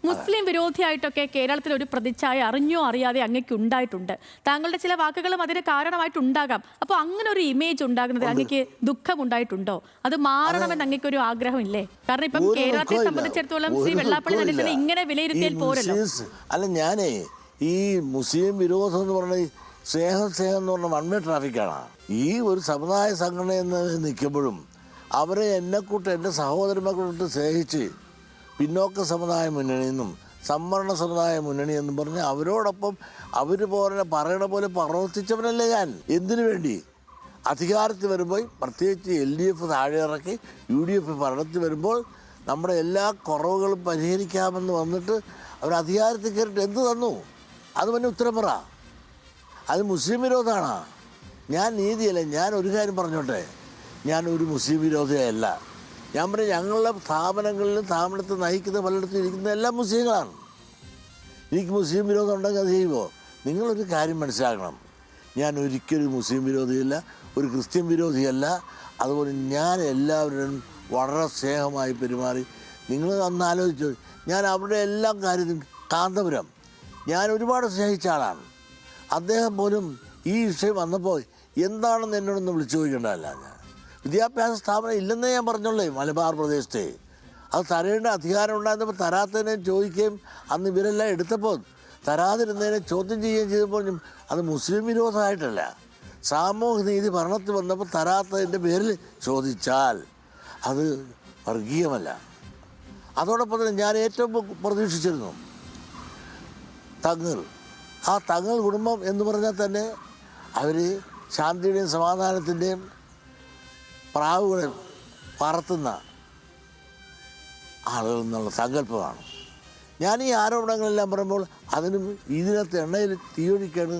മുസ്ലിം വിരോധിയായിട്ടൊക്കെ കേരളത്തിൽ ഒരു പ്രതിച്ഛായ അറിഞ്ഞോ അറിയാതെ അങ്ങേക്ക് ഉണ്ടായിട്ടുണ്ട്. താങ്കളുടെ ചില വാക്കുകളും അതിന് കാരണമായിട്ടുണ്ടാകാം. അപ്പോൾ അങ്ങനെ ഒരു ഇമേജ് ഉണ്ടാകുന്നത് അങ്ങേക്ക് ദുഃഖം ഉണ്ടായിട്ടുണ്ടോ? അത് മാറണമെന്ന് അങ്ങേക്ക് ഒരു ആഗ്രഹമില്ലേ? കാരണം ഇപ്പം കേരളത്തെ സംബന്ധിച്ചിടത്തോളം ശ്രീ വെള്ളാപ്പള്ളി നടേശനെ ഇങ്ങനെ വിലയിരുത്തിയാൽ പോരല്ലോ. അല്ല, ഞാനേ ഈ മുസ്ലിം വിരോധം എന്ന് പറഞ്ഞ സ്നേഹം എന്ന് പറഞ്ഞ വൺ വേ ട്രാഫിക്കാണ്. ഈ ഒരു സമുദായ സംഘടന എന്ന് നിൽക്കുമ്പോഴും അവരെ എന്നെക്കൂട്ട് എൻ്റെ സഹോദരന്മാർക്കൂട്ട് സ്നേഹിച്ച് പിന്നോക്ക സമുദായ മുന്നണി എന്നും സംവരണ സമുദായ മുന്നണി എന്നും പറഞ്ഞ് അവരോടൊപ്പം അവർ പറയണ പോലെ പ്രവർത്തിച്ചവനല്ലേ ഞാൻ. എന്തിനു വേണ്ടി? അധികാരത്തിൽ വരുമ്പോൾ പ്രത്യേകിച്ച് LDF താഴെ ഇറക്കി UDF ഭരണത്തിൽ വരുമ്പോൾ നമ്മുടെ എല്ലാ കുറവുകളും പരിഹരിക്കാമെന്ന് വന്നിട്ട് അവർ അധികാരത്തിൽ കയറിയിട്ട് എന്ത് തന്നു? അത് പിന്നെ ഉത്തരം പറ. അത് മുസ്ലിം വിരോധമാണ്. ഞാൻ നീതിയല്ല. ഞാൻ ഒരു കാര്യം പറഞ്ഞോട്ടെ, ഞാൻ ഒരു മുസ്ലിം വിരോധിയല്ല. ഞാൻ പറയും, ഞങ്ങളുടെ സ്ഥാപനങ്ങളിലും സ്ഥാപനത്തെ നയിക്കുന്ന പലയിടത്തും ഇരിക്കുന്ന എല്ലാം മുസ്ലിങ്ങളാണ്. എനിക്ക് മുസ്ലിം വിരോധം ഉണ്ടെങ്കിൽ അത് ചെയ്യുമോ? നിങ്ങളൊരു കാര്യം മനസ്സിലാക്കണം, ഞാൻ ഒരിക്കലും മുസ്ലിം വിരോധിയല്ല, ഒരു ക്രിസ്ത്യൻ വിരോധിയല്ല. അതുപോലെ ഞാൻ എല്ലാവരും വളരെ സ്നേഹമായി പെരുമാറി. നിങ്ങൾ അന്ന് ആലോചിച്ചു, ഞാൻ അവരുടെ എല്ലാ കാര്യത്തിലും കാന്തപുരം ഞാൻ ഒരുപാട് സ്നേഹിച്ച ആളാണ്. അദ്ദേഹം പോലും ഈ വിഷയം വന്നപ്പോൾ എന്താണെന്ന് എന്നോടൊന്ന് വിളിച്ചു ചോദിക്കേണ്ടതല്ല. ഞാൻ വിദ്യാഭ്യാസ സ്ഥാപനം ഇല്ലെന്നേ ഞാൻ പറഞ്ഞോളേ. മലബാർ പ്രദേശത്തെ അത് തരേണ്ട അധികാരം ഉണ്ടായിരുന്നപ്പോൾ തരാത്തതിനെ ചോദിക്കുകയും അന്ന് ഇവരെല്ലാം എടുത്തപ്പോൾ തരാതിരുന്നതിനെ ചോദ്യം ചെയ്യുകയും ചെയ്തപ്പോൾ അത് മുസ്ലിം വിരോധമായിട്ടല്ല, സാമൂഹ്യ നീതി ഭരണത്തിൽ വന്നപ്പോൾ തരാത്തതിൻ്റെ പേരിൽ ചോദിച്ചാൽ അത് വർഗീയമല്ല. അതോടൊപ്പം തന്നെ ഞാൻ ഏറ്റവും പ്രതീക്ഷിച്ചിരുന്നു തങ്ങൾ. ആ തങ്ങൾ കുടുംബം എന്ന് പറഞ്ഞാൽ തന്നെ അവർ ശാന്തിയുടെയും സമാധാനത്തിൻ്റെയും പ്രാവുകളെ പറത്തുന്ന ആളുകൾ എന്നുള്ള സങ്കല്പമാണ്. ഞാൻ ഈ ആരോപണങ്ങളെല്ലാം പറയുമ്പോൾ അതിനും ഇതിനകത്ത് എണ്ണയിൽ തീയൊഴിക്കാണ്